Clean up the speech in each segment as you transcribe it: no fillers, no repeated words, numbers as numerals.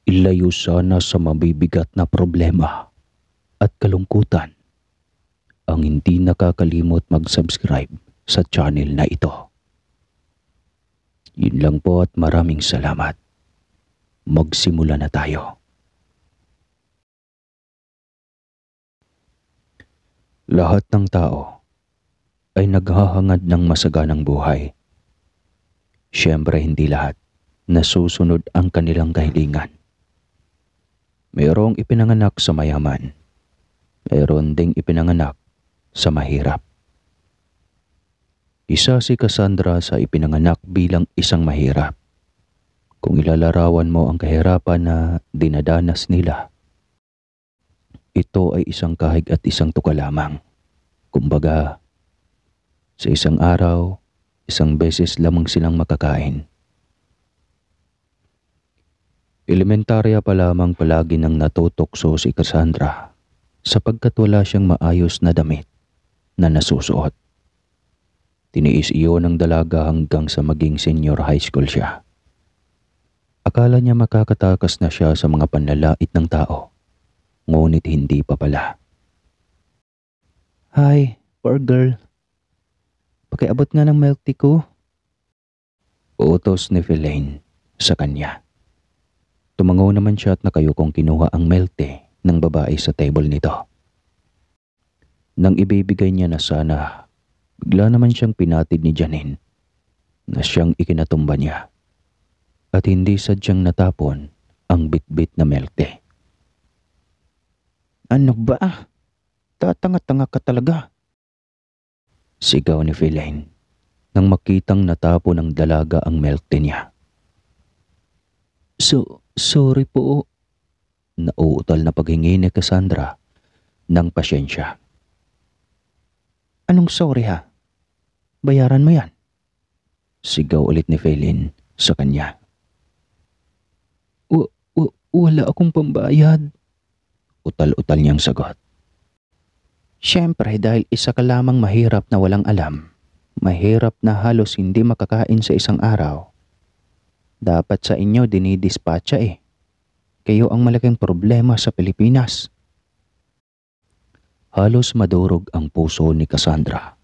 Ilayo sana sa mabibigat na problema at kalungkutan ang hindi nakakalimot mag-subscribe sa channel na ito. Yun lang po at maraming salamat. Magsimula na tayo. Lahat ng tao ay naghahangad ng masaganang buhay. Siyempre hindi lahat nasusunod ang kanilang kahilingan. Mayroong ipinanganak sa mayaman. Mayroon ding ipinanganak sa mahirap. Isa si Cassandra sa ipinanganak bilang isang mahirap. Kung ilalarawan mo ang kahirapan na dinadanas nila, ito ay isang kahig at isang tuka lamang. Kumbaga, sa isang araw, isang beses lamang silang makakain. Elementarya pa lamang palagi nang natutokso si Cassandra sapagkat wala siyang maayos na damit na nasusuot. Tiniis iyon ng dalaga hanggang sa maging senior high school siya. Akala niya makakatakas na siya sa mga panlalait ng tao, ngunit hindi pa pala. "Hi, poor girl. Pakiabot nga ng milk tea ko." Utos ni Feline sa kanya. Tumango naman siya at nakayukong kinuha ang milk tea ng babae sa table nito. Nang ibibigay niya na sana, bigla naman siyang pinatid ni Janine na siyang ikinatumba niya at hindi sadyang natapon ang bitbit na milk tea. "Ano ba? Tatanga-tanga ka talaga," sigaw ni Feline nang makitang natapon ng dalaga ang milk tea niya. Sorry po," nauutal na paghingi ni Cassandra ng pasyensya. "Anong sorry ha? Bayaran mo yan," sigaw ulit ni Feline sa kanya. Wala akong pambayad," utal-utal niyang sagot. Siyempre dahil isa ka lamang mahirap na walang alam, mahirap na halos hindi makakain sa isang araw. Dapat sa inyo dinidispatcha eh. Kayo ang malaking problema sa Pilipinas. Halos madurog ang puso ni Cassandra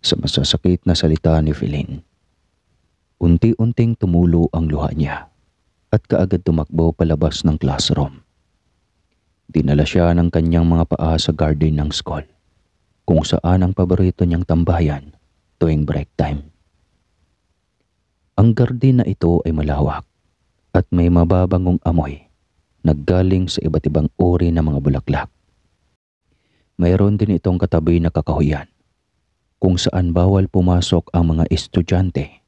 sa masasakit na salita ni Feline. Unti-unting tumulo ang luha niya at kaagad tumakbo palabas ng classroom. Dinala siya ng kanyang mga paa sa garden ng school, kung saan ang paborito niyang tambayan tuwing break time. Ang garden na ito ay malawak at may mababangong amoy naggaling sa iba't ibang uri ng mga bulaklak. Mayroon din itong katabi na kakahuyan kung saan bawal pumasok ang mga estudyante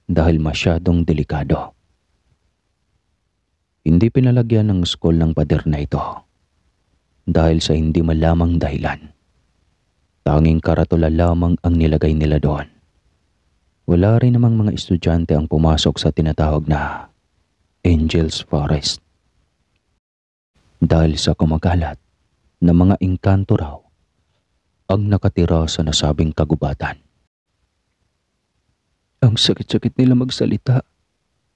dahil masyadong delikado. Hindi pinalagyan ng school ng pader na ito dahil sa hindi malamang dahilan. Tanging karatula lamang ang nilagay nila doon. Wala rin namang mga estudyante ang pumasok sa tinatawag na Angel's Forest dahil sa kumakalat na mga engkanto raw ang nakatira sa nasabing kagubatan. "Ang sakit-sakit nila magsalita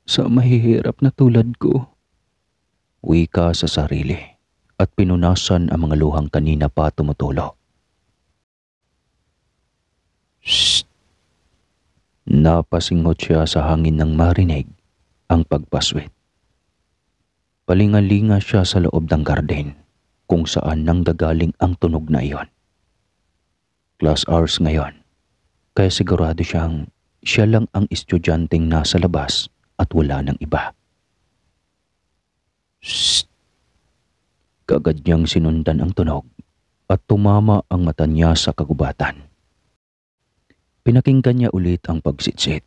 sa mahihirap na tulad ko," wika sa sarili at pinunasan ang mga luhang kanina pa tumutulo. "Shh!" Napasingot siya sa hangin nang marinig ang pagpaswit. Palingalinga siya sa loob ng garden kung saan nanggagaling ang tunog na iyon. Class hours ngayon, kaya sigurado siyang siya lang ang estudyanteng nasa labas at wala ng iba. "Shh!" Kaagad niyang sinundan ang tunog at tumama ang mata niya sa kagubatan. Pinakinggan niya ulit ang pagsitsit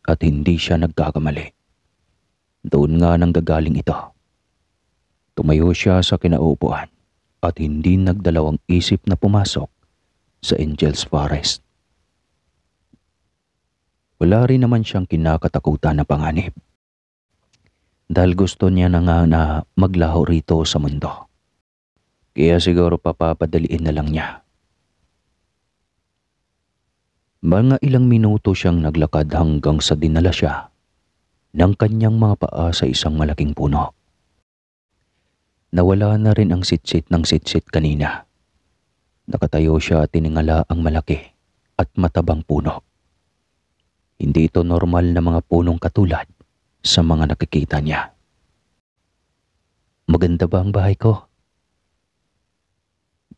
at hindi siya nagkakamali. Doon nga nanggagaling ito. Tumayo siya sa kinaupuan at hindi nagdalawang isip na pumasok sa Angel's Forest. Wala rin naman siyang kinakatakutan na panganib dahil gusto niya na nga na maglaho rito sa mundo. Kaya siguro papapadaliin na lang niya. Mga ilang minuto siyang naglakad hanggang sa dinala siya ng kanyang mga paa sa isang malaking puno. Nawala na rin ang sitsit ng sitsit kanina. Nakatayo siya at tiningala ang malaki at matabang puno. Hindi ito normal na mga punong katulad sa mga nakikita niya. Maganda ba ang bahay ko?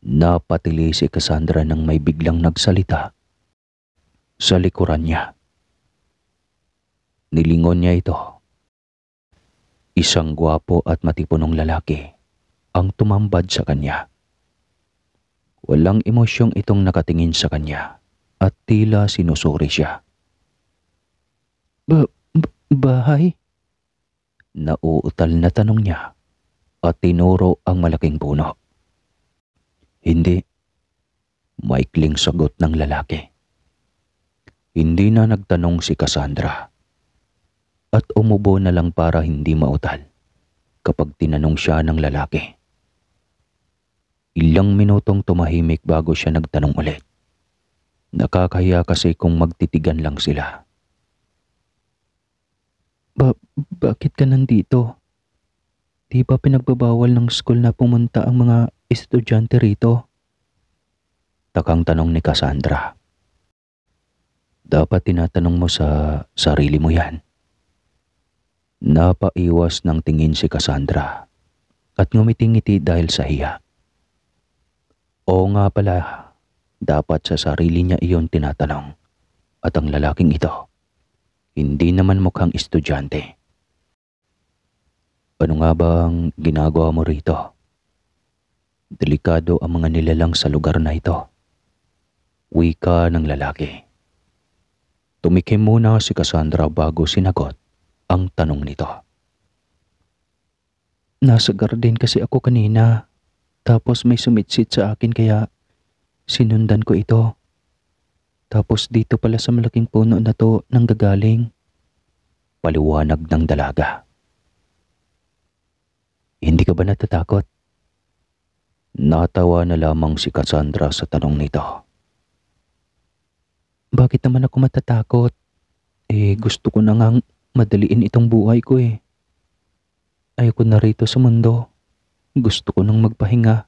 Napatili si Cassandra nang may biglang nagsalita sa likuran niya. Nilingon niya ito. Isang gwapo at matipunong lalaki ang tumambad sa kanya. Walang emosyong itong nakatingin sa kanya at tila sinusuri siya. Bahay? Nauutal na tanong niya at tinuro ang malaking puno. Hindi. Maikling sagot ng lalaki. Hindi na nagtanong si Cassandra at umubo na lang para hindi mautal kapag tinanong siya ng lalaki. Ilang minutong tumahimik bago siya nagtanong ulit. Nakakahiya kasi kung magtitigan lang sila. Bakit ka nandito? Di ba pinagbabawal ng school na pumunta ang mga estudyante rito? Takang tanong ni Cassandra. Dapat tinatanong mo sa sarili mo yan. Napaiwas ng tingin si Cassandra at ngumiti-ngiti dahil sa hiya. Oo nga pala, dapat sa sarili niya iyon tinatanong. At ang lalaking ito, hindi naman mukhang estudyante. Ano nga bang ginagawa mo rito? Delikado ang mga nilalang sa lugar na ito. Wika ng lalaki. Tumikim muna si Cassandra bago sinagot ang tanong nito. Nasa garden kasi ako kanina, tapos may sumitsit sa akin kaya sinundan ko ito. Tapos dito pala sa malaking puno na to nanggagaling. Paliwanag ng dalaga. Hindi ka ba natatakot? Natawa na lamang si Cassandra sa tanong nito. Bakit naman ako matatakot? Gusto ko na ngang madaliin itong buhay ko eh. Ayoko na rito sa mundo. Gusto ko nang magpahinga.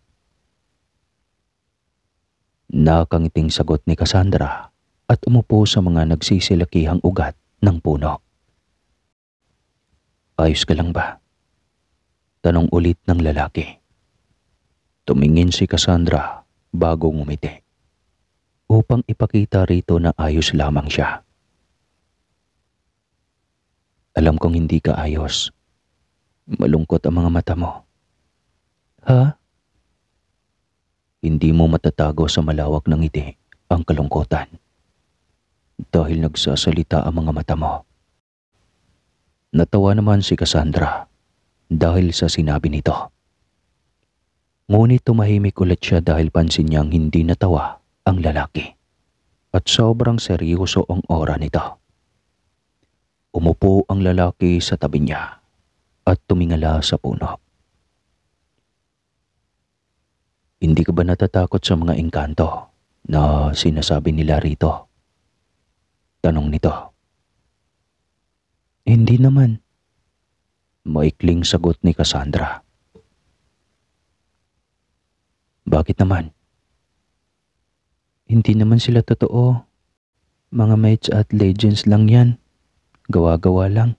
Nakangiting sagot ni Cassandra at umupo sa mga nagsisilakihang ugat ng puno. Ayos ka lang ba? Tanong ulit ng lalaki. Tumingin si Cassandra bago ngumiti upang ipakita rito na ayos lamang siya. Alam kong hindi ka ayos. Malungkot ang mga mata mo. Ha? Hindi mo matatago sa malawak ng ngiti ang kalungkutan dahil nagsasalita ang mga mata mo. Natawa naman si Cassandra dahil sa sinabi nito. Ngunit tumahimik ulit siya dahil pansin niyang hindi natawa ang lalaki at sobrang seryoso ang aura nito. Umupo ang lalaki sa tabi niya at tumingala sa puno. Hindi ka ba natatakot sa mga engkanto na sinasabi nila rito? Tanong nito. Hindi naman. Maikling sagot ni Cassandra. Bakit naman? Hindi naman sila totoo. Mga myths at legends lang yan. Gawa-gawa lang.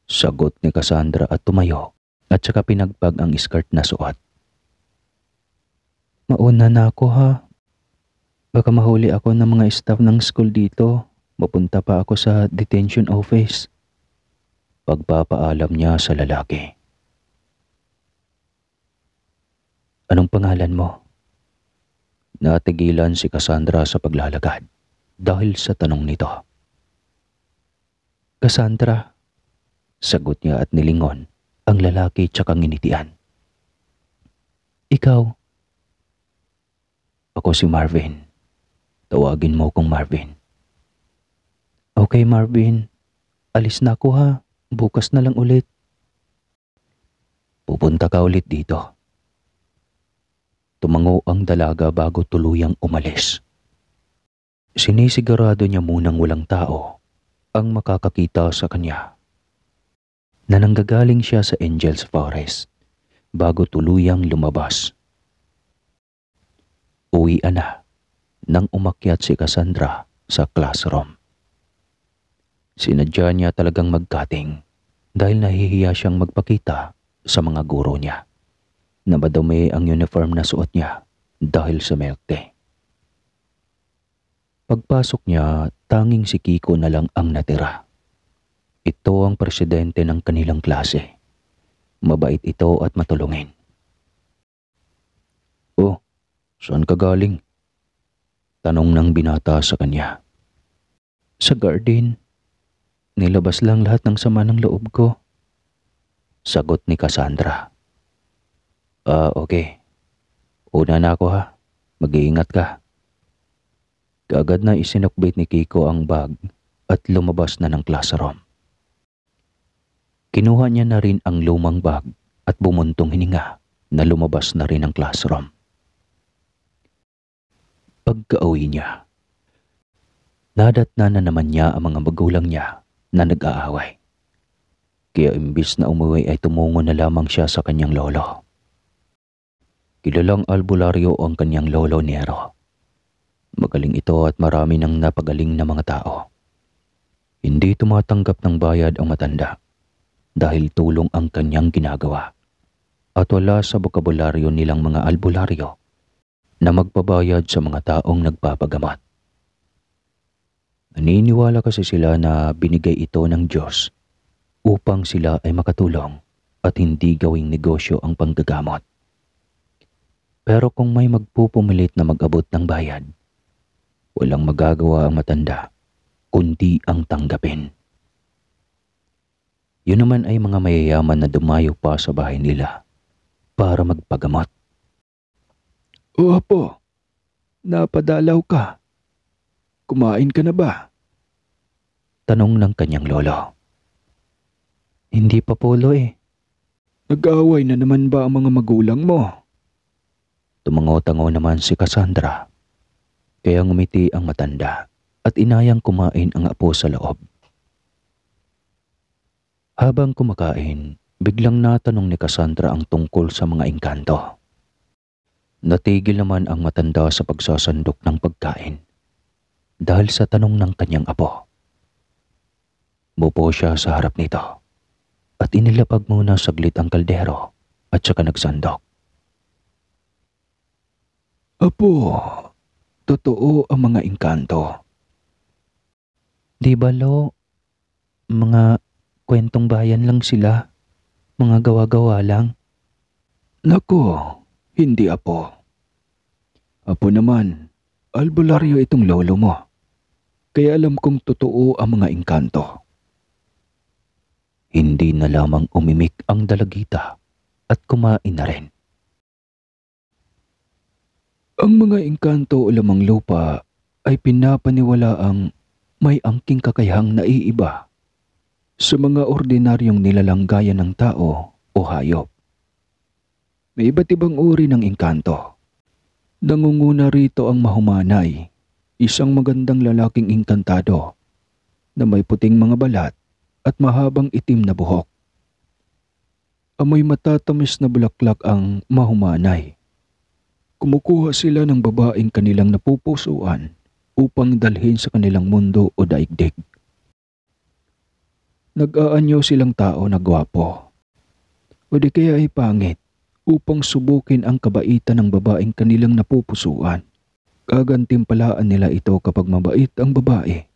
Sagot ni Cassandra at tumayo at saka pinagpag ang skirt na suot. Mauna na ako ha. Baka mahuli ako ng mga staff ng school dito. Mapunta pa ako sa detention office. Pagpapaalam niya sa lalaki. Anong pangalan mo? Natigilan si Cassandra sa paglalakad dahil sa tanong nito. Cassandra, sagot niya at nilingon ang lalaki tsaka nginitian. Ikaw? Ako si Marvin. Tawagin mo kong Marvin. Okay Marvin, alis na ako ha. Bukas na lang ulit. Pupunta ka ulit dito. Tumango ang dalaga bago tuluyang umalis. Sinisigurado niya munang walang tao ang makakakita sa kanya. na nanggagaling siya sa Angel's Forest bago tuluyang lumabas. Uwian na nang umakyat si Cassandra sa classroom. Sinadya niya talagang magkating dahil nahihiya siyang magpakita sa mga guro niya na madumi ang uniform na suot niya dahil sa milk tea. Pagpasok niya, tanging si Kiko na lang ang natira. Ito ang presidente ng kanilang klase. Mabait ito at matulungin. "Oh, saan ka galing?" tanong ng binata sa kanya. "Sa garden. Nilabas lang lahat ng sama ng loob ko," sagot ni Cassandra. Okay. Una na ako ha. Mag-iingat ka." Kaagad na isinukbit ni Kiko ang bag at lumabas na ng classroom. Kinuha niya na rin ang lumang bag at bumuntong hininga na lumabas na rin ng classroom. Pagka-uwi niya, nadatna na naman niya ang mga magulang niya na nag-aaway. Kaya imbis na umuwi ay tumungo na lamang siya sa kanyang lolo. Kilalang albularyo ang kanyang lolo Nero. Magaling ito at marami ng napagaling na mga tao. Hindi tumatanggap ng bayad ang matanda dahil tulong ang kanyang ginagawa at wala sa bokabularyo nilang mga albularyo na magpabayad sa mga taong nagpapagamat. Naniniwala kasi sila na binigay ito ng Diyos upang sila ay makatulong at hindi gawing negosyo ang panggagamot. Pero kung may magpupumilit na mag-abot ng bayad, walang magagawa ang matanda kundi ang tanggapin. Yun naman ay mga mayayaman na dumayo pa sa bahay nila para magpagamot. "O apo, napadalaw ka. Kumain ka na ba?" tanong ng kanyang lolo. "Hindi pa polo eh." "Nag-aaway na naman ba ang mga magulang mo?" Tumango-tango naman si Cassandra. Kaya ngumiti ang matanda at inayang kumain ang apo sa loob. Habang kumakain, biglang natanong ni Cassandra ang tungkol sa mga engkanto. Natigil naman ang matanda sa pagsasandok ng pagkain dahil sa tanong ng kanyang apo. Mupo siya sa harap nito at inilapag muna saglit ang kaldero at saka nagsandok. "Apo, totoo ang mga engkanto." "Di ba lo, mga kwentong bayan lang sila, mga gawa-gawa lang." "Nako, hindi apo. Apo naman, albularyo itong lolo mo. Kaya alam kong totoo ang mga engkanto." Hindi na lamang umimik ang dalagita at kumain na rin. "Ang mga engkanto o lamang lupa ay pinapaniwalaang may angking kakayahang naiiba sa mga ordinaryong nilalang gaya ng tao o hayop. May iba't ibang uri ng engkanto. Nangunguna rito ang mahumanay, isang magandang lalaking engkantado na may puting mga balat at mahabang itim na buhok. Amoy matatamis na bulaklak ang mahumanay. Kumukuha sila ng babaeng kanilang napupusuan upang dalhin sa kanilang mundo o daigdig. Nag-aanyo silang tao na gwapo o di kaya ay pangit upang subukin ang kabaitan ng babaeng kanilang napupusuan. Gagantimpalaan nila ito kapag mabait ang babae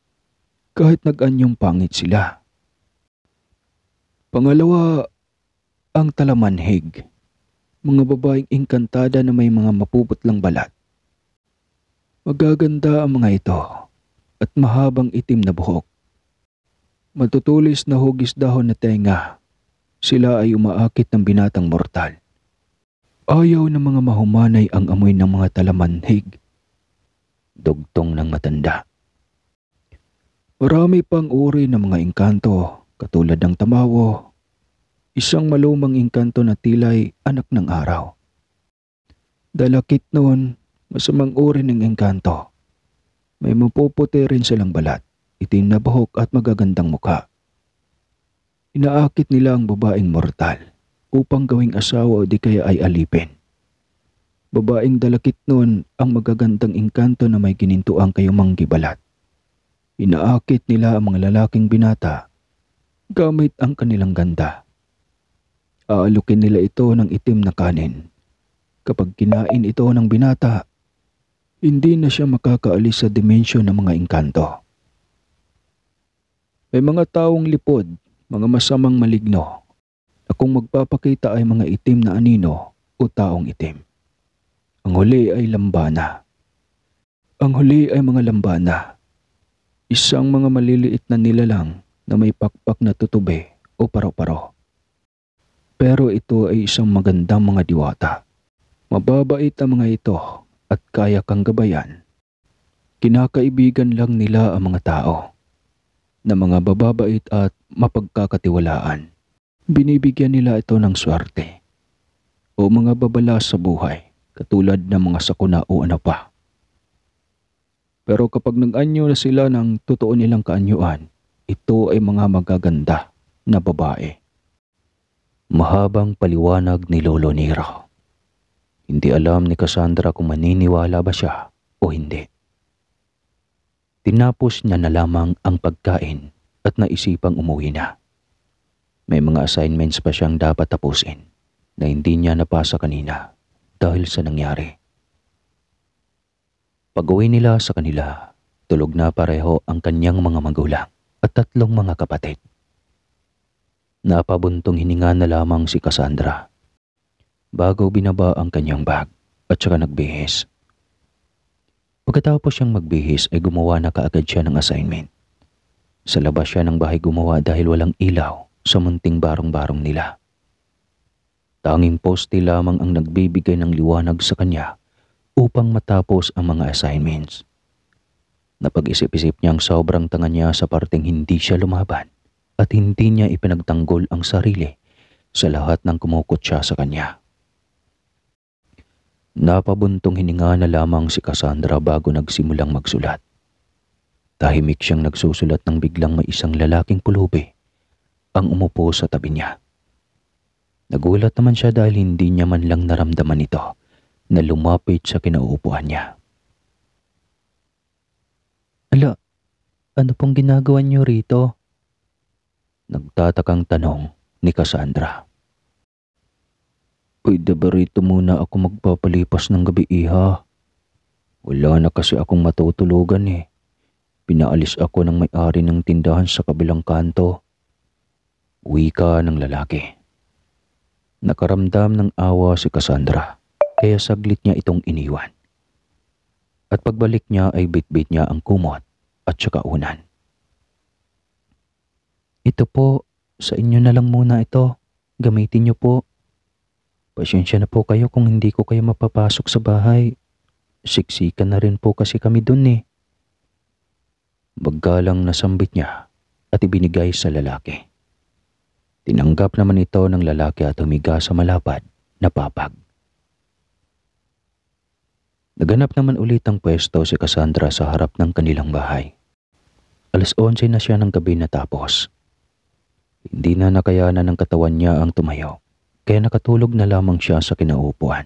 kahit nag-anyong pangit sila. Pangalawa, ang talamanhig. Mga babaeng engkantada na may mga mapuputlang balat. Magaganda ang mga ito at mahabang itim na buhok. Matutulis na hugis dahon na tenga. Sila ay umaakit ng binatang mortal. Ayaw ng mga mahumanay ang amoy ng mga talamanhig. Dugtong ng matanda. Marami pang uri ng mga engkanto katulad ng tamawo. Isang malumang engkanto na tila'y anak ng araw. Dalakit noon, masamang uri ng engkanto. May mapuputi rin silang balat, itim na buhok at magagandang mukha. Inaakit nila ang babaeng mortal upang gawing asawa o di kaya ay alipin. Babaeng dalakit noon ang magagandang engkanto na may ginintuang kayumang gibalat. Inaakit nila ang mga lalaking binata gamit ang kanilang ganda. Aalukin nila ito ng itim na kanin. Kapag kinain ito ng binata, hindi na siya makakaalis sa dimensyon ng mga engkanto. May mga taong lipod, mga masamang maligno, na kung magpapakita ay mga itim na anino o taong itim. Ang huli ay lambana. Ang huli ay mga lambana. Isang mga maliliit na nilalang na may pakpak na tutube o paro-paro. Pero ito ay isang magandang mga diwata. Mababait ang mga ito at kaya kang gabayan. Kinakaibigan lang nila ang mga tao na mga bababait at mapagkakatiwalaan. Binibigyan nila ito ng swerte o mga babala sa buhay katulad ng mga sakuna o ano pa. Pero kapag nag-anyo na sila ng totoo nilang kaanyuan, ito ay mga magaganda na babae. Mahabang paliwanag ni Lolo Nero. Hindi alam ni Cassandra kung maniniwala ba siya o hindi. Tinapos niya na lamang ang pagkain at naisipang umuwi na. May mga assignments pa siyang dapat tapusin na hindi niya napasa kanina dahil sa nangyari. Pag-uwi nila sa kanila, tulog na pareho ang kanyang mga magulang at 3 mga kapatid. Napabuntong hininga na lamang si Cassandra bago binaba ang kanyang bag at saka nagbihis. Pagkatapos siyang magbihis ay gumawa na kaagad siya ng assignment. Sa labas siya ng bahay gumawa dahil walang ilaw sa munting barong-barong nila. Tanging poste lamang ang nagbibigay ng liwanag sa kanya upang matapos ang mga assignments. Napag-isip-isip niyang sobrang tanga niya sa parteng hindi siya lumaban at hindi niya ipinagtanggol ang sarili sa lahat ng kumukutya sa kanya. Napabuntong hininga na lamang si Cassandra bago nagsimulang magsulat. Tahimik siyang nagsusulat nang biglang may isang lalaking pulubi ang umupo sa tabi niya. Nagulat naman siya dahil hindi niya man lang naramdaman ito na lumapit sa kinauupuan niya. Ala, ano pong ginagawa niyo rito? Nagtatakang tanong ni Cassandra. Pwede ba rito muna ako magpapalipas ng gabi, iha? Wala na kasi akong matutulugan eh. Pinaalis ako ng may-ari ng tindahan sa kabilang kanto. Wika ng lalaki. Nakaramdam ng awa si Cassandra, kaya saglit niya itong iniwan. At pagbalik niya ay bitbit niya ang kumot at saka unan. Ito po, sa inyo na lang muna ito. Gamitin niyo po. Pasensya na po kayo kung hindi ko kayo mapapasok sa bahay. Siksikan na rin po kasi kami dun eh. Baggalang nasambit niya at ibinigay sa lalaki. Tinanggap naman ito ng lalaki at humiga sa malapad na papag. Naganap naman ulit ang pwesto si Cassandra sa harap ng kanilang bahay. 11:00 na siya ng gabi natapos. Hindi na nakayanan ng katawan niya ang tumayo, kaya nakatulog na lamang siya sa kinauupuan.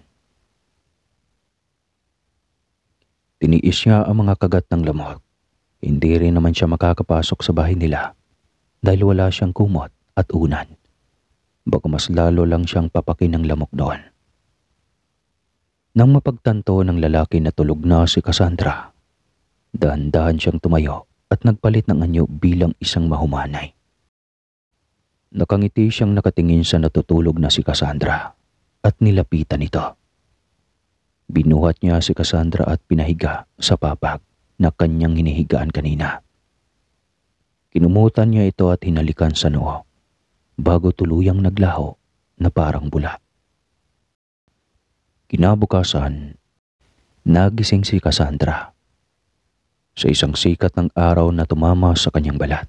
Tiniis niya ang mga kagat ng lamok. Hindi rin naman siya makakapasok sa bahay nila dahil wala siyang kumot at unan. Baka mas lalo lang siyang papakin ng lamok doon. Nang mapagtanto ng lalaki na tulog na si Cassandra, dahan-dahan siyang tumayo at nagpalit ng anyo bilang isang mahumanay. Nakangiti siyang nakatingin sa natutulog na si Cassandra at nilapitan ito. Binuhat niya si Cassandra at pinahiga sa papag na kanyang hinihigaan kanina. Kinumutan niya ito at hinalikan sa noo bago tuluyang naglaho na parang bula. Kinabukasan, nagising si Cassandra sa isang sikat ng araw na tumama sa kanyang balat.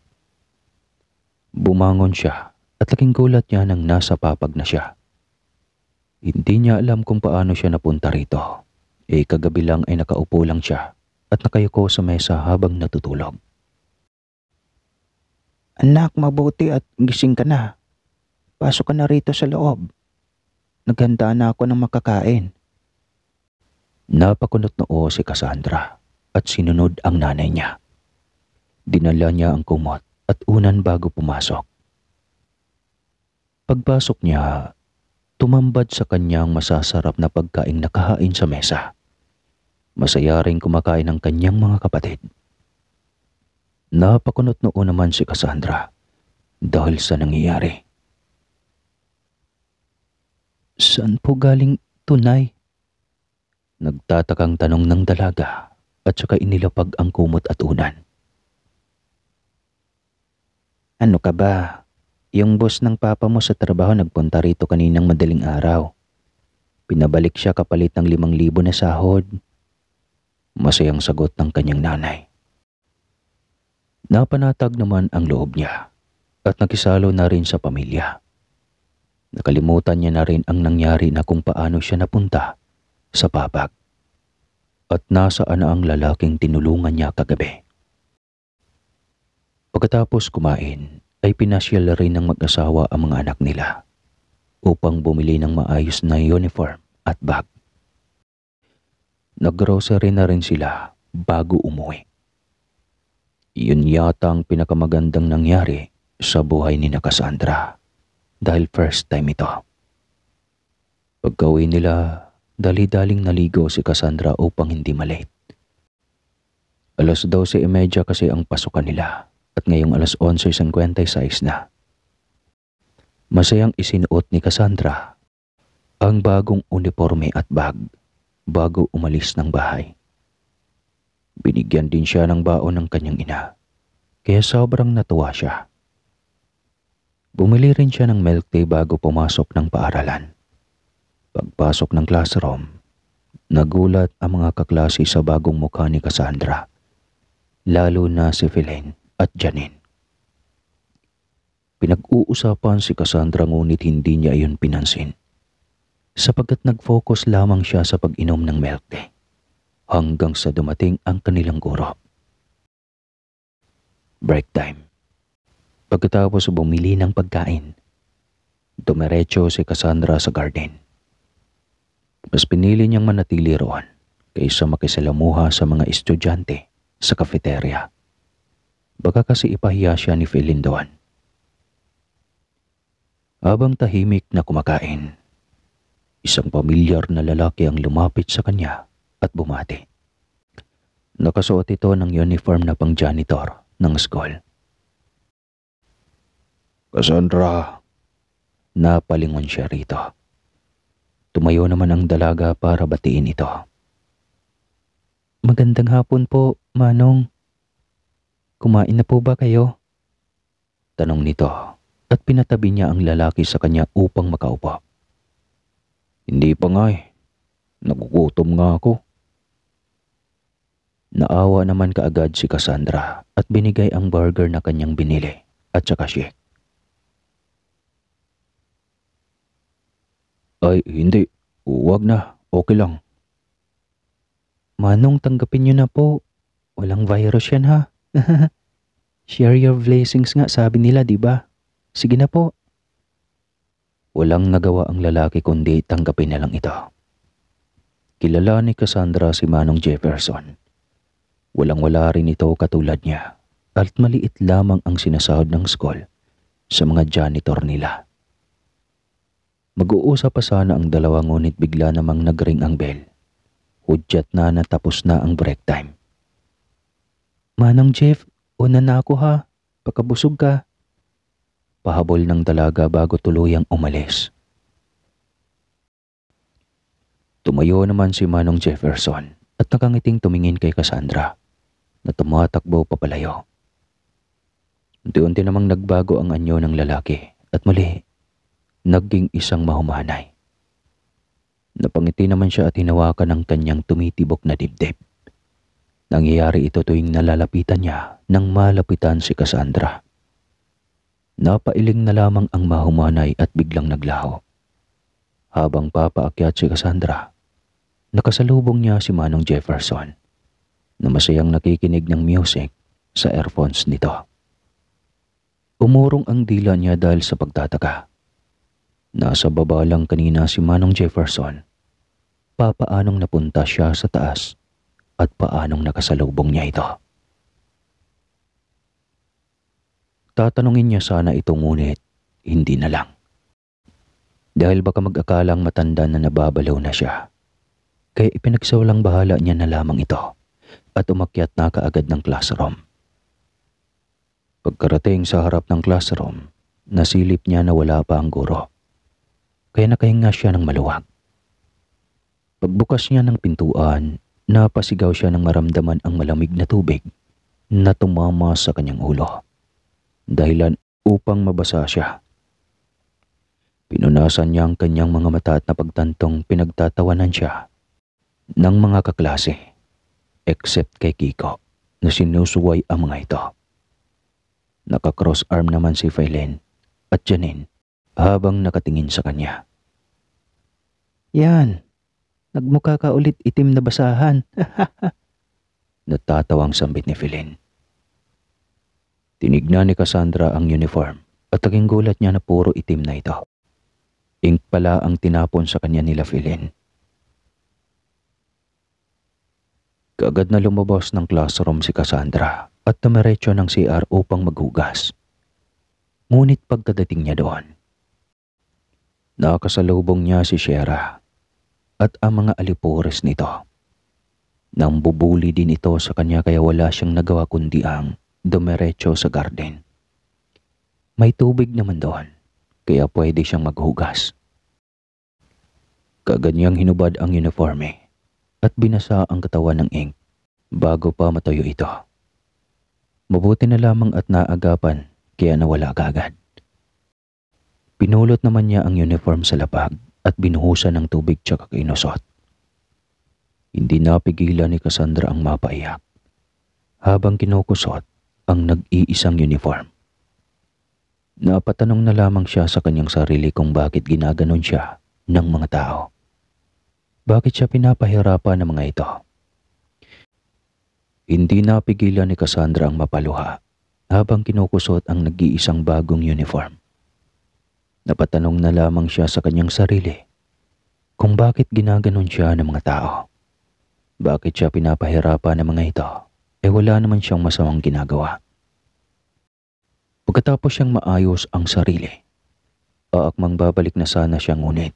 Bumangon siya at laking gulat niya nang nasa papag na siya. Hindi niya alam kung paano siya napunta rito. Kagabi lang ay nakaupo lang siya at nakayuko sa mesa habang natutulog. Anak, mabuti at gising ka na. Pasok ka na rito sa loob. Naghanda na ako ng makakain. Napakunot noo si Cassandra at sinunod ang nanay niya. Dinala niya ang kumot at unan bago pumasok. Pagpasok niya, tumambad sa kanyang masasarap na pagkaing nakahain sa mesa. Masaya ring kumakain ang kanyang mga kapatid. Napakunot noo naman si Cassandra dahil sa nangyayari. Saan po galing tunay? Nagtatakang tanong ng dalaga at saka inilapag ang kumot at unan. Ano ka ba? Yung boss ng papa mo sa trabaho nagpunta rito kaninang madaling araw. Pinabalik siya kapalit ng 5,000 na sahod. Masayang sagot ng kanyang nanay. Napanatag naman ang loob niya at nakisalo na rin sa pamilya. Nakalimutan niya na rin ang nangyari na kung paano siya napunta sa papag at nasaan na ang lalaking tinulungan niya kagabi. Pagkatapos kumain ay pinasyal rin ng mag-asawa ang mga anak nila upang bumili ng maayos na uniform at bag. Nag-grocery na rin sila bago umuwi. Yun yata ang pinakamagandang nangyari sa buhay ni Cassandra dahil first time ito. Pagka-uwi nila, dali-daling naligo si Cassandra upang hindi malate. 12:30 kasi ang pasukan nila at ngayong 11:56 na. Masayang isinuot ni Cassandra ang bagong uniforme at bag bago umalis ng bahay. Binigyan din siya ng baon ng kanyang ina, kaya sobrang natuwa siya. Bumili rin siya ng milk tea bago pumasok ng paaralan. Pagpasok ng classroom, nagulat ang mga kaklase sa bagong mukha ni Cassandra, lalo na si Philine at Janine. Pinag-uusapan si Cassandra ngunit hindi niya iyon pinansin, sapagkat nag-focus lamang siya sa pag-inom ng milk tea hanggang sa dumating ang kanilang guro. Break time. Pagkatapos bumili ng pagkain, dumiretso si Cassandra sa garden. Mas pinili niyang manatili roon kaysa makisalamuha sa mga estudyante sa cafeteria. Baka kasi ipahiya siya ni Philine doon. Habang tahimik na kumakain, isang pamilyar na lalaki ang lumapit sa kanya at bumati. Nakasuot ito ng uniform na pang-janitor ng school. Cassandra, napalingon siya rito. Tumayo naman ang dalaga para batiin ito. Magandang hapon po, Manong. Kumain na po ba kayo? Tanong nito at pinatabi niya ang lalaki sa kanya upang makaupo. Hindi pa nga eh. Nagugutom nga ako. Naawa naman kaagad si Cassandra at binigay ang burger na kanyang binili at saka shake. Ay, hindi. Huwag na. Okay lang. Manong, tanggapin niyo na po. Walang virus yan ha. Share your blessings nga sabi nila, di ba? Sige na po. Walang nagawa ang lalaki kundi tanggapin na lang ito. Kilala ni Cassandra si Manong Jefferson. Walang-wala rin ito katulad niya at maliit lamang ang sinasahod ng school sa mga janitor nila. Mag-uusap pa sana ang dalawa ngunit bigla namang nagring ang bell. Hudyat na natapos na ang break time. Manong Jeff, una na ako ha. Pakabusog ka. Pahabol ng dalaga bago tuluyang umalis. Tumayo naman si Manong Jefferson at nakangiting tumingin kay Cassandra na tumatakbo papalayo. Unti-unti namang nagbago ang anyo ng lalaki at muli, naging isang mahumanay. Napangiti naman siya at hinawakan ang kanyang tumitibok na dibdib. Nangyayari ito tuwing nalalapitan niya nang malapitan si Cassandra. Napailing na lamang ang mahumanay at biglang naglaho. Habang papaakyat si Cassandra, nakasalubong niya si Manong Jefferson na masayang nakikinig ng music sa earphones nito. Umurong ang dila niya dahil sa pagtataka. Nasa baba lang kanina si Manong Jefferson. Papaanong napunta siya sa taas at paanong nakasalubong niya ito? Tatanungin niya sana ito ngunit hindi na lang. Dahil baka mag-akalang matanda na nababalaw na siya. Kaya ipinagsawalang bahala niya na lamang ito at umakyat na kaagad ng classroom. Pagkarating sa harap ng classroom, nasilip niya na wala pa ang guro. Kaya nakahinga siya ng maluwag. Pagbukas niya ng pintuan, napasigaw siya nang maramdaman ang malamig na tubig na tumama sa kanyang ulo. Dahilan upang mabasa siya. Pinunasan niya ang kanyang mga mata at napagtantong pinagtatawanan siya ng mga kaklase, except kay Kiko na sinusuway ang mga ito. Naka-cross arm naman si Phylene at Janine habang nakatingin sa kanya. Yan, nagmukha ka ulit itim na basahan. Natatawang sambit ni Phylene. Tinignan ni Cassandra ang uniform at naging gulat niya na puro itim na ito. Ink pala ang tinapon sa kanya nila Phylene. Kaagad na lumabas ng classroom si Cassandra at tumiretso ng CR upang maghugas. Ngunit pagkadating niya doon, nakasalubong niya si Shera at ang mga alipores nito. Nang bubuli din ito sa kanya kaya wala siyang nagawa kundi ang dumiretso sa garden. May tubig naman doon kaya pwede siyang maghugas. Kaagad niyang hinubad ang uniforme at binasa ang katawan ng ink bago pa matuyo ito. Mabuti na lamang at naagapan kaya nawala agad. Pinulot naman niya ang uniform sa lapag at binuhusan ng tubig tsaka kinusot. Hindi napigilan ni Cassandra ang mapaiyak habang kinukusot ang nag-iisang uniform. Napatanong na lamang siya sa kanyang sarili kung bakit ginaganon siya ng mga tao. Bakit siya pinapahirapan ng mga ito? Hindi napigilan ni Cassandra ang mapaluha habang kinukusot ang nag-iisang bagong uniform. Napatanong na lamang siya sa kanyang sarili kung bakit ginaganon siya ng mga tao. Bakit siya pinapahirapan ng mga ito? Wala naman siyang masamang ginagawa. Pagkatapos siyang maayos ang sarili, aakmang babalik na sana siya ngunit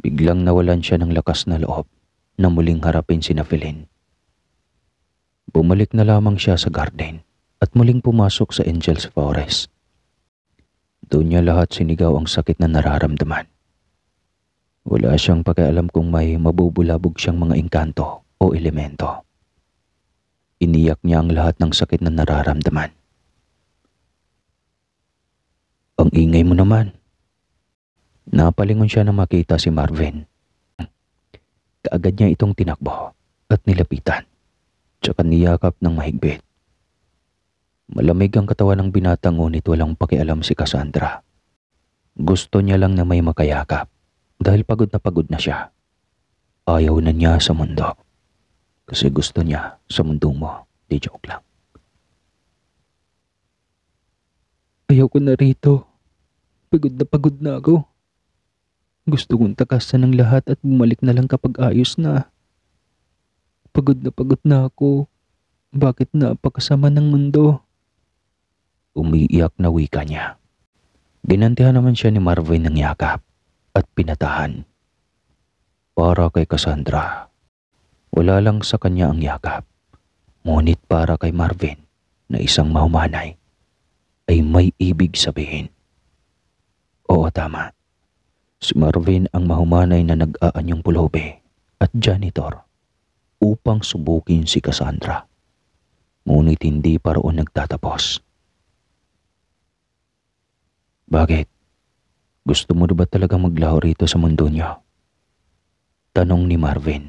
biglang nawalan siya ng lakas na loob na muling harapin sina Phylene. Bumalik na lamang siya sa garden at muling pumasok sa Angel's Forest. Doon niya lahat sinigaw ang sakit na nararamdaman. Wala siyang pakialam kung may mabubulabog siyang mga engkanto o elemento. Iniyak niya ang lahat ng sakit na nararamdaman. Ang ingay mo naman. Napalingon siya nang makita si Marvin. Kaagad niya itong tinakbo at nilapitan, tsaka niyakap ng mahigpit. Malamig ang katawan ng binata ngunit walang pakialam si Cassandra. Gusto niya lang na may makayakap dahil pagod na siya. Ayaw na niya sa mundo. Kasi gusto niya sa mundo mo. Di joke lang. Ayaw ko na rito. Pagod na ako. Gusto kong takasan ng lahat at bumalik na lang kapag ayos na. Pagod na ako. Bakit napakasama ng mundo? Umiiyak na wika niya. Ginantihan naman siya ni Marvin ng yakap at pinatahan. Para kay Cassandra, wala lang sa kanya ang yakap. Ngunit para kay Marvin na isang mahumanay ay may ibig sabihin. Oo, tama. Si Marvin ang mahumanay na nag-aanyong pulobe at janitor upang subukin si Cassandra. Ngunit hindi pa roon nagtatapos. Bakit? Gusto mo na ba talagang maglaho rito sa mundo niyo? Tanong ni Marvin.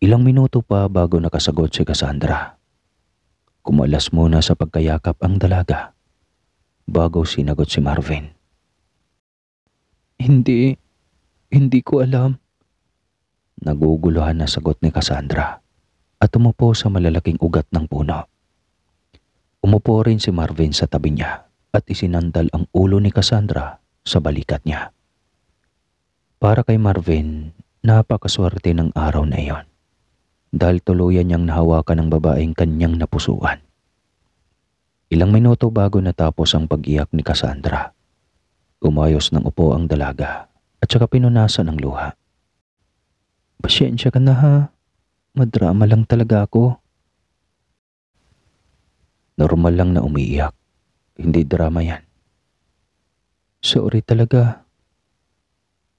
Ilang minuto pa bago nakasagot si Cassandra. Kumalas muna sa pagkayakap ang dalaga bago sinagot si Marvin. Hindi ko alam. Naguguluhan na sagot ni Cassandra at umupo sa malalaking ugat ng puno. Umupo rin si Marvin sa tabi niya at isinandal ang ulo ni Cassandra sa balikat niya. Para kay Marvin, napakaswerte ng araw na iyon dahil tuluyan niyang nahawakan ng babaeng kanyang napusuan. Ilang minuto bago natapos ang pag-iyak ni Cassandra, umayos ng upo ang dalaga at saka pinunasan ng luha. Pasyensya ka na ha. Madrama lang talaga ako. Normal lang na umiiyak, hindi drama yan. Sorry talaga.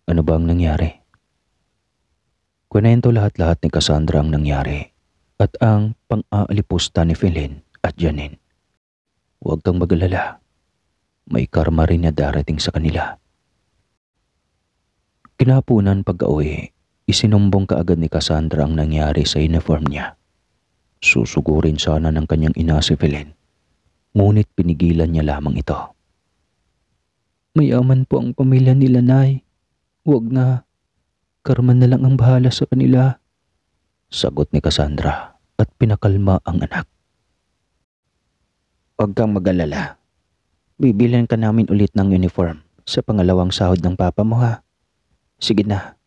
Ano ba ang nangyari? Kwento lahat-lahat ni Cassandra ang nangyari at ang pang-aalipusta ni Philin at Janine. Huwag kang mag-alala. May karma rin na darating sa kanila. Kinahaponan pag-uwi, isinumbong kaagad ni Cassandra ang nangyari sa uniform niya. Susugurin sana ng kanyang ina si Philin, ngunit pinigilan niya lamang ito. Mayaman po ang pamilya nila, Nay. Huwag na. Karma na lang ang bahala sa kanila. Sagot ni Cassandra at pinakalma ang anak. Huwag kang mag-alala. Bibilhan ka namin ulit ng uniform sa pangalawang sahod ng papa mo, ha? Sige na.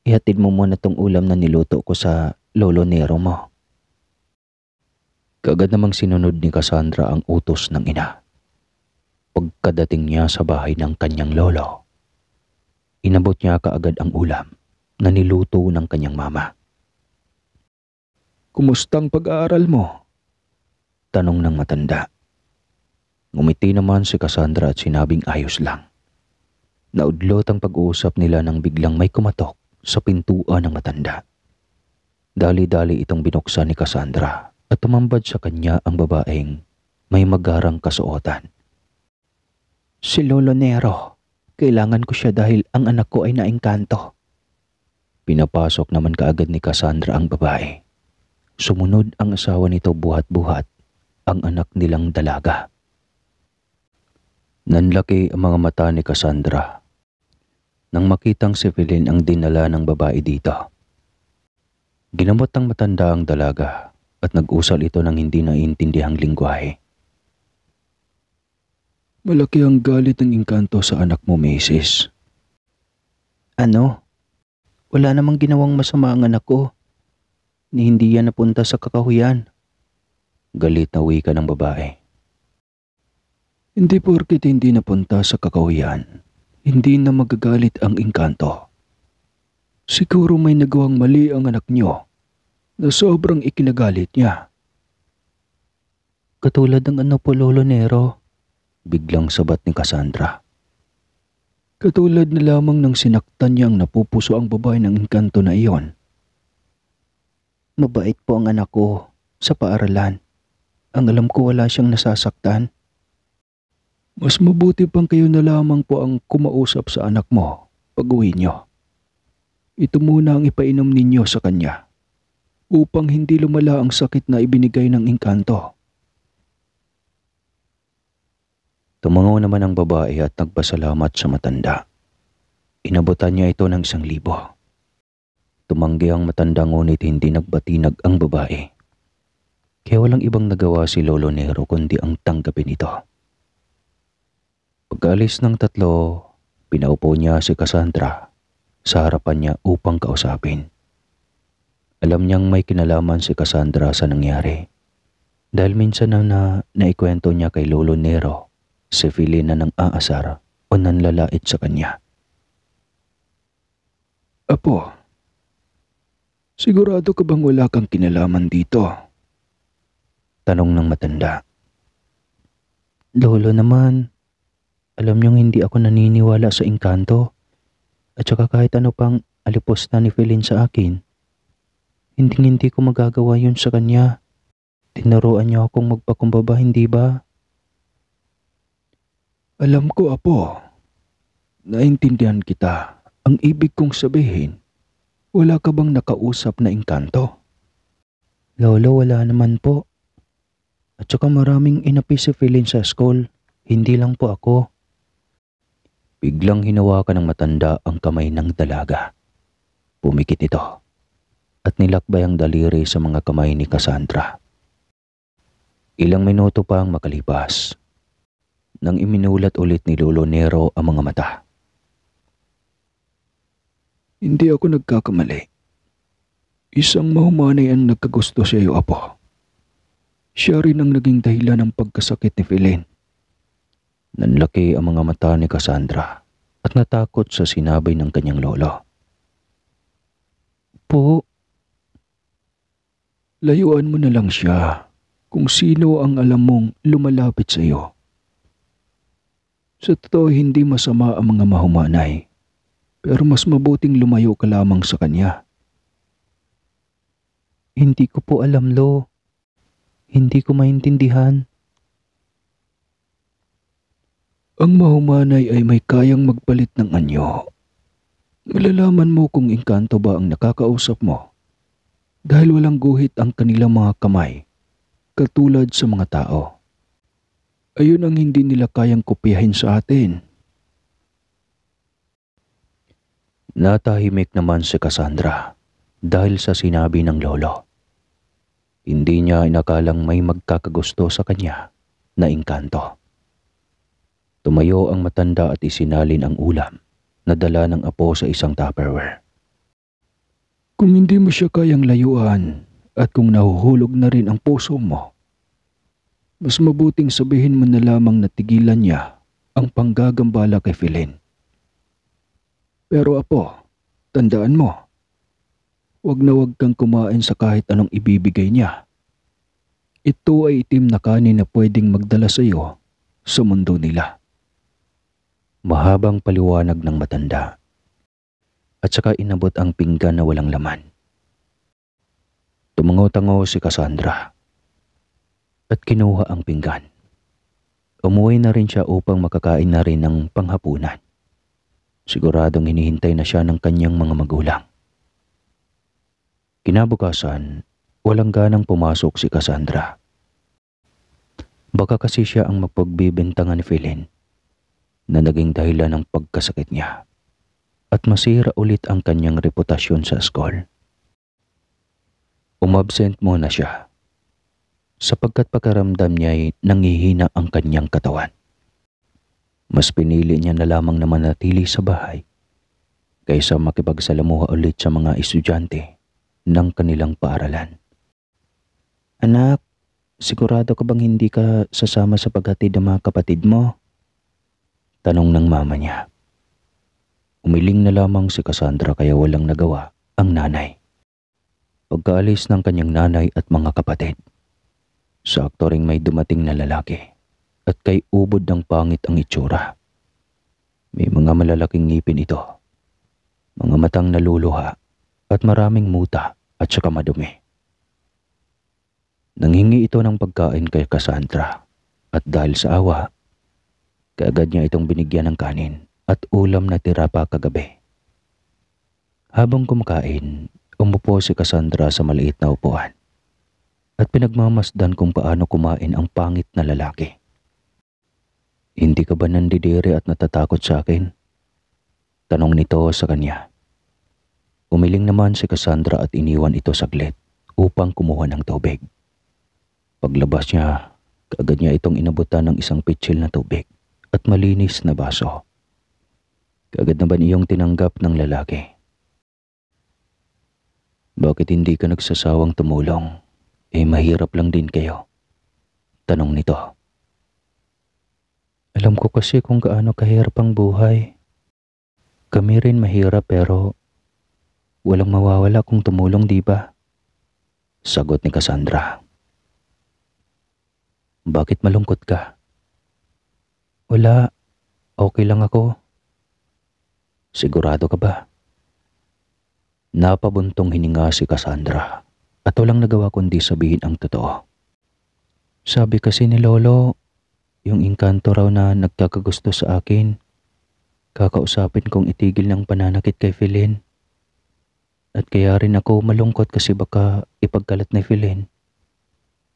Ihatid mo muna tong ulam na niluto ko sa lolo Nero mo. Kaagad namang sinunod ni Cassandra ang utos ng ina. Pagkadating niya sa bahay ng kanyang lolo, inabot niya kaagad ang ulam na niluto ng kanyang mama. Kumustang pag-aaral mo? Tanong ng matanda. Ngumiti naman si Cassandra at sinabing ayos lang. Naudlot ang pag-uusap nila nang biglang may kumatok sa pintuan ng matanda. Dali-dali itong binuksan ni Cassandra at tumambad sa kanya ang babaeng may magarang kasuotan. Si Lolo Nero. Kailangan ko siya dahil ang anak ko ay naengkanto. Pinapasok naman kaagad ni Cassandra ang babae. Sumunod ang asawa nito buhat-buhat ang anak nilang dalaga. Nanlaki ang mga mata ni Cassandra nang makitang si Philin ang dinala ng babae dito. Ginamot ng matanda ang dalaga at nag-usal ito ng hindi naiintindihang lingwahe. Malaki ang galit ng engkanto sa anak mo, Mrs. Ano? Wala namang ginawang masama ang anak ko. Ni hindi yan napunta sa kakahuyan. Galit na wika ng babae. Hindi porket hindi napunta sa kakahuyan, hindi na magagalit ang engkanto. Siguro may nagawang mali ang anak niyo na sobrang ikinagalit niya. Katulad ng ano po, Lolo Nero? Biglang sabat ni Cassandra. Katulad na lamang ng sinaktan niyang napupuso ang babae ng engkanto na iyon. Mabait po ang anak ko sa paaralan. Ang alam ko wala siyang nasasaktan. Mas mabuti pang kayo na lamang po ang kumausap sa anak mo pag-uwi niyo. Ito muna ang ipainom ninyo sa kanya upang hindi lumala ang sakit na ibinigay ng engkanto. Tumango naman ang babae at nagpasalamat sa matanda. Inabutan niya ito ng 1,000. Tumanggi ang matanda ngunit hindi nagbatinag ang babae. Kaya walang ibang nagawa si Lolo Nero kundi ang tanggapin ito. Pag-alis ng tatlo, pinaupo niya si Cassandra sa harapan niya upang kausapin. Alam niyang may kinalaman si Cassandra sa nangyari dahil minsan na naikwento niya kay Lolo Nero si Philin na nang aasar o nanlalait sa kanya. Apo, sigurado ka bang wala kang kinalaman dito? Tanong ng matanda. Lolo naman, alam niyong hindi ako naniniwala sa engkanto at saka kahit ano pang alipusta ni Philin sa akin. Hindi ko magagawa yun sa kanya. Tinuruan niyo akong magpakumbaba, hindi ba? Alam ko, Apo. Naintindihan kita. Ang ibig kong sabihin, wala ka bang nakausap na engkanto? Lolo, wala naman po. At saka maraming inapi si Philin sa school. Hindi lang po ako. Biglang hinawakan ng matanda ang kamay ng dalaga. Pumikit ito at nilakbay ang daliri sa mga kamay ni Cassandra. Ilang minuto pa ang makalipas nang iminulat ulit ni Lolo Nero ang mga mata. Hindi ako nagkakamali. Isang mahumanay ang nagkagusto sa iyo, Apo. Siya rin ang naging dahilan ng pagkasakit ni Philene. Nanlaki ang mga mata ni Cassandra at natakot sa sinabi ng kanyang lolo. Po, layuan mo na lang siya kung sino ang alam mong lumalapit sa iyo. Sa totoo, hindi masama ang mga mahumanay, pero mas mabuting lumayo ka lamang sa kanya. Hindi ko po alam, Lo. Hindi ko maintindihan. Ang mahumanay ay may kayang magpalit ng anyo. Malalaman mo kung engkanto ba ang nakakausap mo dahil walang guhit ang kanilang mga kamay katulad sa mga tao. Ayun ang hindi nila kayang kopyahin sa atin. Natahimik naman si Cassandra dahil sa sinabi ng lolo. Hindi niya inakalang may magkakagusto sa kanya na engkanto. Tumayo ang matanda at isinalin ang ulam na dala ng apo sa isang Tupperware. Kung hindi mo siya kayang layuan at kung nahuhulog na rin ang puso mo, mas mabuting sabihin mo na lamang na tigilan niya ang panggagambala kay Philene. Pero Apo, tandaan mo, wag na wag kang kumain sa kahit anong ibibigay niya. Ito ay itim na kanin na pwedeng magdala sa iyo sa mundo nila. Mahabang paliwanag ng matanda at saka inabot ang pinggan na walang laman. Tumango-tango si Cassandra at kinuha ang pinggan. Umuwi na rin siya upang makakain na rin ng panghapunan. Siguradong hinihintay na siya ng kanyang mga magulang. Kinabukasan, walang ganang pumasok si Cassandra. Baka kasi siya ang mapagbibintangan ni Philene na naging dahilan ng pagkasakit niya at masira ulit ang kanyang reputasyon sa school. Umabsent muna siya sapagkat pakiramdam niya ay nangihina ang kanyang katawan. Mas pinili niya na lamang na manatili sa bahay kaysa makipagsalamuha ulit sa mga estudyante ng kanilang paaralan. Anak, sigurado ka bang hindi ka sasama sa paghatid ng mga kapatid mo? Tanong ng mama niya. Umiling na lamang si Cassandra kaya walang nagawa ang nanay. Pagkaalis ng kanyang nanay at mga kapatid, sakto ring may dumating na lalaki at kay ubod ng pangit ang itsura. May mga malalaking ngipin ito, mga matang naluluha at maraming muta at saka madumi. Nanghingi ito ng pagkain kay Cassandra at dahil sa awa, kaagad niya itong binigyan ng kanin at ulam na tira pa kagabi. Habang kumakain, umupo si Cassandra sa maliit na upuan at pinagmamasdan kung paano kumain ang pangit na lalaki. Hindi ka ba nandidiri at natatakot sa akin? Tanong nito sa kanya. Umiling naman si Cassandra at iniwan ito saglit upang kumuha ng tubig. Paglabas niya, kaagad niya itong inabutan ng isang pitsil na tubig at malinis na baso. Kaagad naman iyong tinanggap ng lalaki. Bakit hindi ka nagsasawang tumulong? Mahirap lang din kayo. Tanong nito. Alam ko kasi kung gaano kahirap ang buhay. Kami rin mahirap pero walang mawawala kung tumulong, di ba? Sagot ni Cassandra. Bakit malungkot ka? Wala. Okay lang ako. Sigurado ka ba? Napabuntong hininga si Cassandra at walang nagawa kundi sabihin ang totoo. Sabi kasi ni Lolo, yung engkanto raw na nagkakagusto sa akin, kakausapin kong itigil ng pananakit kay Philene. At kaya rin ako malungkot kasi baka ipagkalat ni Philene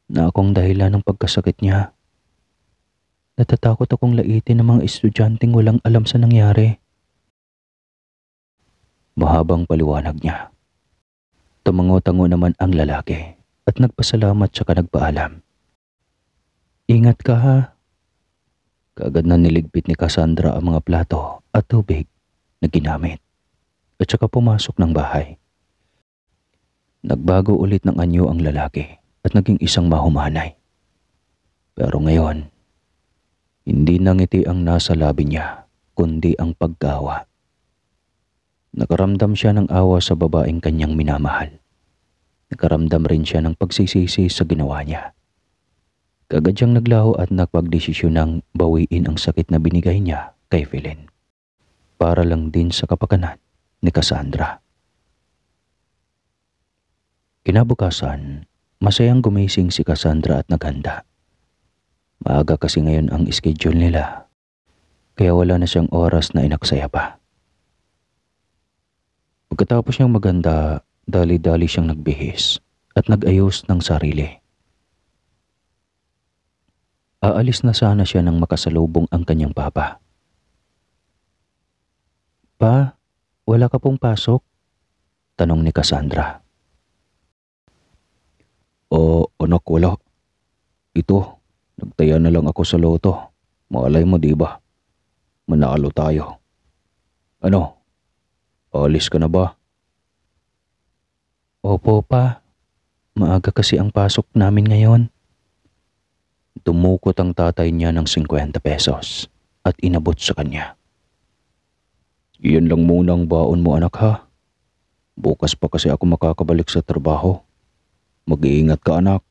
na akong dahilan ng pagkasakit niya. Natatakot akong laitin ng mga estudyanteng walang alam sa nangyari. Mahabang paliwanag niya. Tumango-tango naman ang lalaki at nagpasalamat saka nagpaalam. Ingat ka ha. Kaagad na niligpit ni Cassandra ang mga plato at tubig na ginamit at saka pumasok ng bahay. Nagbago ulit ng anyo ang lalaki at naging isang mahumanay. Pero ngayon, hindi na ngiti ang nasa labi niya, kundi ang paggawa. Nakaramdam siya ng awa sa babaeng kanyang minamahal. Nakaramdam rin siya ng pagsisisi sa ginawa niya. Kaagad siyang naglaho at nagpagdesisyon ng bawiin ang sakit na binigay niya kay Philene. Para lang din sa kapakanan ni Cassandra. Kinabukasan, masayang gumising si Cassandra at naghanda. Maaga kasi ngayon ang schedule nila, kaya wala na siyang oras na inaksaya pa. Pagkatapos niyang maghanda, dali-dali siyang nagbihis at nag-ayos ng sarili. Aalis na sana siya nang makasalubong ang kanyang papa. Pa, wala ka pong pasok? Tanong ni Cassandra. O, anak, wala. Ito, nagtaya na lang ako sa loto. Malay mo, di ba? Manalo tayo. Ano? Alis ka na ba? Opo pa, maaga kasi ang pasok namin ngayon. Tumukot ang tatay niya ng 50 pesos at inabot sa kanya. Iyan lang muna ang baon mo, anak, ha? Bukas pa kasi ako makakabalik sa trabaho. Mag-iingat ka, anak.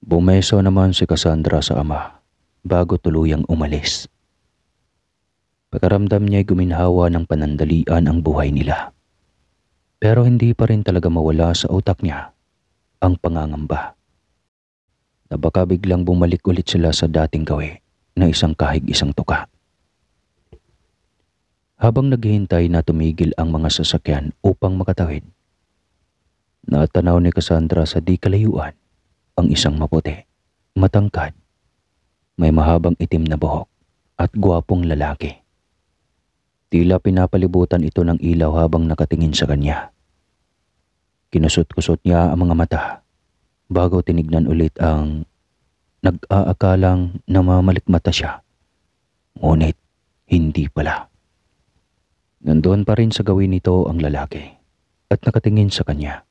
Bumeso naman si Cassandra sa ama bago tuluyang umalis. Pagkaramdam niya'y guminhawa ng panandalian ang buhay nila. Pero hindi pa rin talaga mawala sa utak niya ang pangangamba na baka biglang bumalik ulit sila sa dating gawi na isang kahig isang tuka. Habang naghihintay na tumigil ang mga sasakyan upang makatawid, natanaw ni Cassandra sa di kalayuan ang isang maputi, matangkad, may mahabang itim na buhok at gwapong lalaki. Tila pinapalibutan ito ng ilaw habang nakatingin sa kanya. Kinusot-kusot niya ang mga mata bago tinignan ulit ang nag-aakalang namamalikmata siya. Ngunit hindi pala. Nandoon pa rin sa gawin nito ang lalaki at nakatingin sa kanya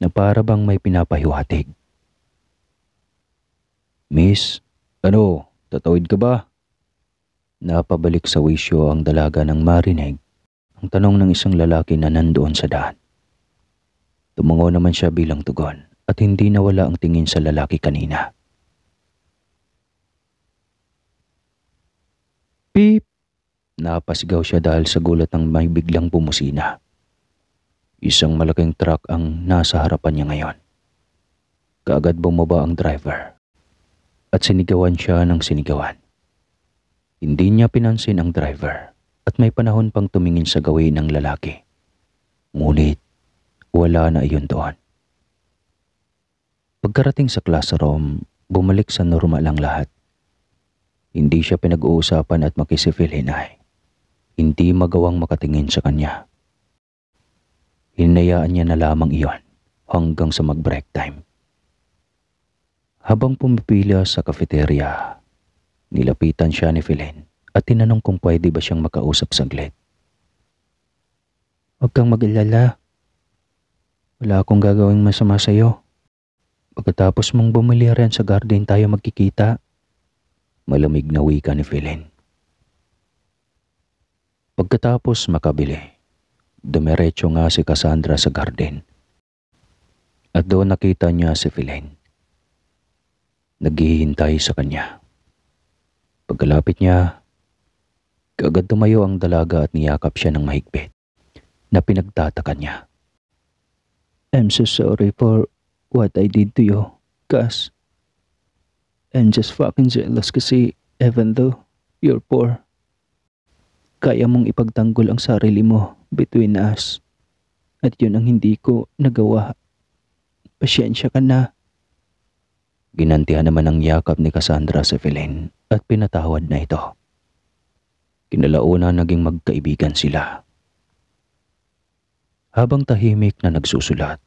na para bang may pinapahiwatig. Miss, ano, tatawid ka ba? Napabalik sa wisyo ang dalaga nang marinig ang tanong ng isang lalaki na nandoon sa daan. Tumango naman siya bilang tugon at hindi nawala ang tingin sa lalaki kanina. Beep! Napasigaw siya dahil sa gulat ng may biglang bumusina. Isang malaking truck ang nasa harapan niya ngayon. Kaagad bumaba ang driver at sinigawan siya ng sinigawan. Hindi niya pinansin ang driver at may panahon pang tumingin sa gawin ng lalaki. Ngunit wala na iyon doon. Pagkarating sa classroom, bumalik sa normal ang lahat. Hindi siya pinag-uusapan at makisipilhin ay hindi magawang makatingin sa kanya. Hinayaan niya na lamang iyon hanggang sa mag-break time. Habang pumipila sa cafeteria, nilapitan siya ni Philene at tinanong kung pwede ba siyang makausap saglit. Huwag kang mag-alala. Wala akong gagawing masama sa'yo. Pagkatapos mong bumili rin sa garden tayo magkikita. Malamig na wika ni Philene. Pagkatapos makabili, dumiretso nga si Cassandra sa garden. At doon nakita niya si Philene. Naghihintay sa kanya. Pagkalapit niya, kaagad tumayo ang dalaga at niyakap siya ng mahigpit na pinagtataka niya. I'm so sorry for what I did to you, Cass. I'm just fucking jealous kasi even though you're poor, kaya mong ipagtanggol ang sarili mo between us. At yun ang hindi ko nagawa. Pasyensya ka na. Ginantihan naman ang yakap ni Cassandra si Philene at pinatawad na ito. Kinalauna naging magkaibigan sila. Habang tahimik na nagsusulat,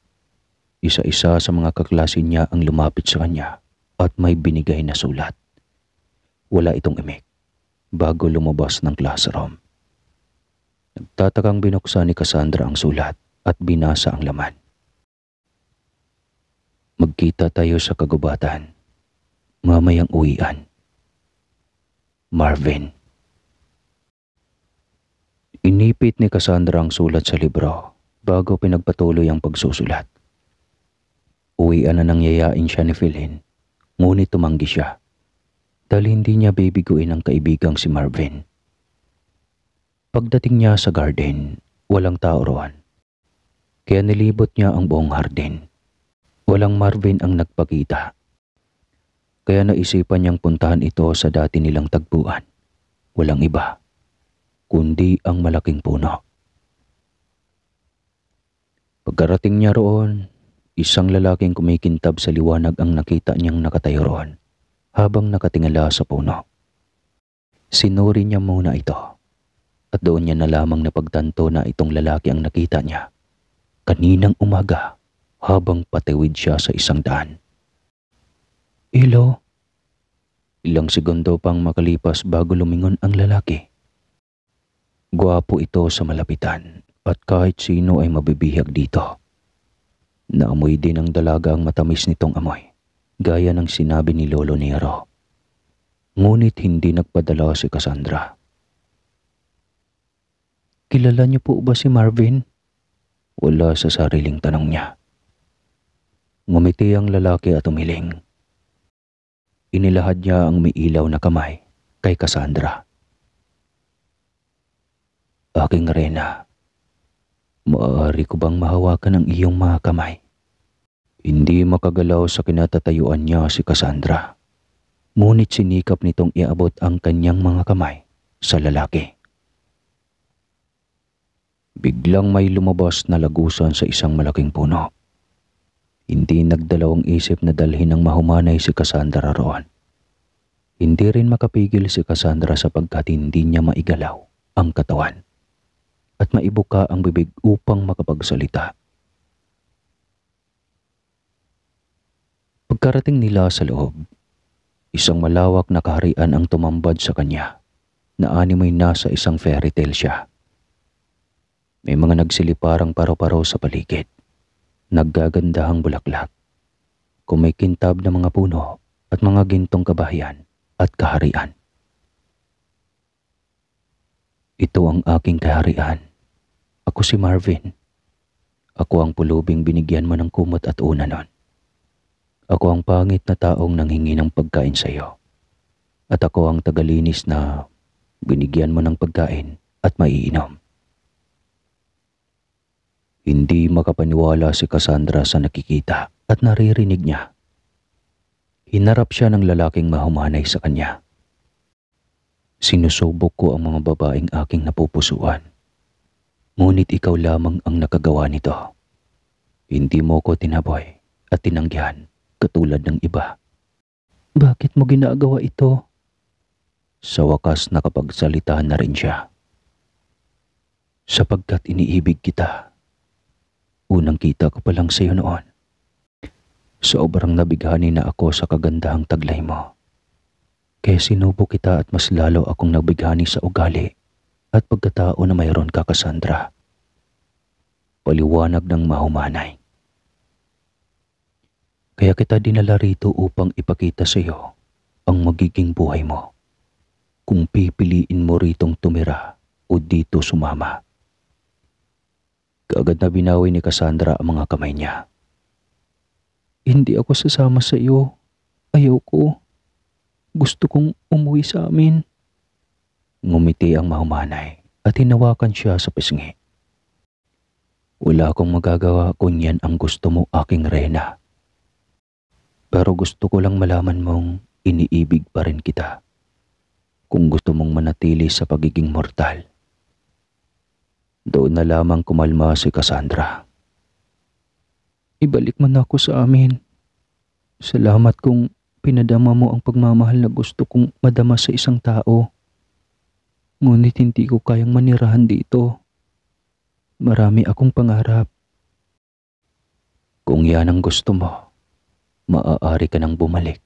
Isa-isa sa mga kaklase niya ang lumapit sa kanya at may binigay na sulat. Wala itong imik bago lumabas ng classroom. Nagtatakang binuksan ni Cassandra ang sulat at binasa ang laman. Magkita tayo sa kagubatan. Mamayang uwian. Marvin. Inipit ni Cassandra ang sulat sa libro bago pinagpatuloy ang pagsusulat. Uwian na nangyayain siya ni Philin, ngunit tumanggi siya dahil hindi niya bibiguin ang kaibigang si Marvin. Pagdating niya sa garden, walang tao roon. Kaya nilibot niya ang buong hardin. Walang Marvin ang nagpakita. Kaya naisipan niyang puntahan ito sa dati nilang tagpuan. Walang iba, kundi ang malaking puno. Pagkarating niya roon, isang lalaking kumikintab sa liwanag ang nakita niyang nakatayo roon habang nakatingala sa puno. Sinuri niya muna ito at doon niya na lamang napagtanto na itong lalaki ang nakita niya kaninang umaga habang patiwid siya sa isang daan. Hello? Ilang segundo pang makalipas bago lumingon ang lalaki. Gwapo ito sa malapitan at kahit sino ay mabibihag dito. Naamoy din ng dalaga ang matamis nitong amoy, gaya ng sinabi ni Lolo Nero. Ngunit hindi nagpadala si Cassandra. Kilala niyo po ba si Marvin? Wala sa sariling tanong niya. Ngumiti ang lalaki at umiling. Inilahad niya ang may ilaw na kamay kay Cassandra. Aking Reyna, maaari ko bang mahawakan ang iyong mga kamay? Hindi makagalaw sa kinatatayuan niya si Cassandra. Ngunit sinikap nitong iabot ang kanyang mga kamay sa lalaki. Biglang may lumabas na lagusan sa isang malaking puno. Hindi nagdalawang isip na dalhin ng mahumanay si Cassandra roon. Hindi rin makapigil si Cassandra sapagkat hindi niya maigalaw ang katawan at maibuka ang bibig upang makapagsalita. Pagkarating nila sa loob, isang malawak na kaharian ang tumambad sa kanya na animoy nasa isang fairy tale siya. May mga nagsiliparang paro-paro sa paligid, naggagandahang bulaklak, kumikintab na mga puno at mga gintong kabahayan at kaharian. Ito ang aking kaharian. Ako si Marvin. Ako ang pulubing binigyan mo ng kumot at una nun. Ako ang pangit na taong nanghingi ng pagkain sa iyo. At ako ang tagalinis na binigyan mo ng pagkain at maiinom. Hindi makapaniwala si Cassandra sa nakikita at naririnig niya. Hinarap siya ng lalaking mahumanay sa kanya. Sinusubok ko ang mga babaeng aking napupusuan. Ngunit ikaw lamang ang nakagawa nito. Hindi mo ko tinaboy at tinanggihan katulad ng iba. Bakit mo ginagawa ito? Sa wakas nakapagsalita na rin siya. Sapagkat iniibig kita. Unang kita ko pa lang sa iyo noon. Sobrang nabighani na ako sa kagandahang taglay mo. Kaya sinubo kita at mas lalo akong nabighani sa ugali at pagkatao na mayroon ka, Cassandra. Paliwanag ng mahumanay. Kaya kita dinala rito upang ipakita sa iyo ang magiging buhay mo. Kung pipiliin mo ritong tumira o dito sumama. Kaagad na binawi ni Cassandra ang mga kamay niya. Hindi ako sasama sa iyo. Ayaw ko. Gusto kong umuwi sa amin. Ngumiti ang mahumanay at hinawakan siya sa pisngi. Wala akong magagawa kung yan ang gusto mo, aking Reyna. Pero gusto ko lang malaman mong iniibig pa rin kita. Kung gusto mong manatili sa pagiging mortal. Doon na lamang kumalma si Cassandra. Ibalik mo na ako sa amin. Salamat kung pinadama mo ang pagmamahal na gusto kong madama sa isang tao. Ngunit hindi ko kayang manirahan dito. Marami akong pangarap. Kung yan ang gusto mo, maaari ka nang bumalik,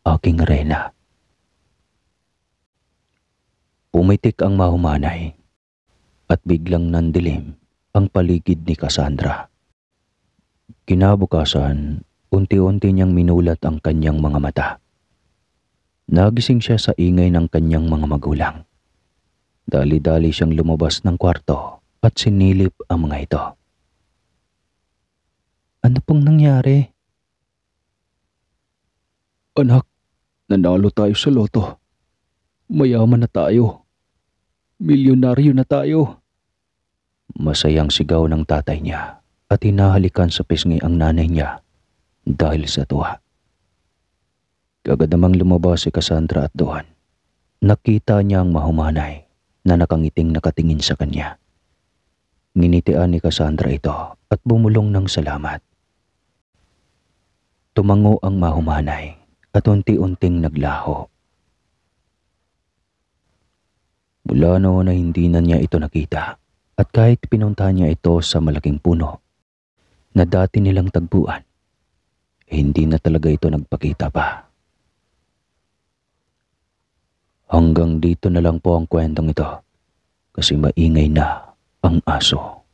aking reyna. Pumitik ang mahumanay at biglang nandilim ang paligid ni Cassandra. Kinabukasan, unti-unti niyang minulat ang kanyang mga mata. Nagising siya sa ingay ng kanyang mga magulang. Dali-dali siyang lumabas ng kwarto at sinilip ang mga ito. Ano pong nangyari? Anak, nanalo tayo sa loto. Mayaman na tayo. Milyonaryo na tayo. Masayang sigaw ng tatay niya at hinahalikan sa pisngi ang nanay niya dahil sa tuwa. Kagad namang lumabas si Cassandra at doon. Nakita niya ang mahumanay na nakangiting nakatingin sa kanya. Nginitian ni Cassandra ito at bumulong ng salamat. Tumango ang mahumanay at unti-unting naglaho. Mula noon na hindi na niya ito nakita at kahit pinunta niya ito sa malaking puno na dati nilang tagpuan, hindi na talaga ito nagpakita pa. Hanggang dito na lang po ang kwentong ito kasi maingay na ang aso.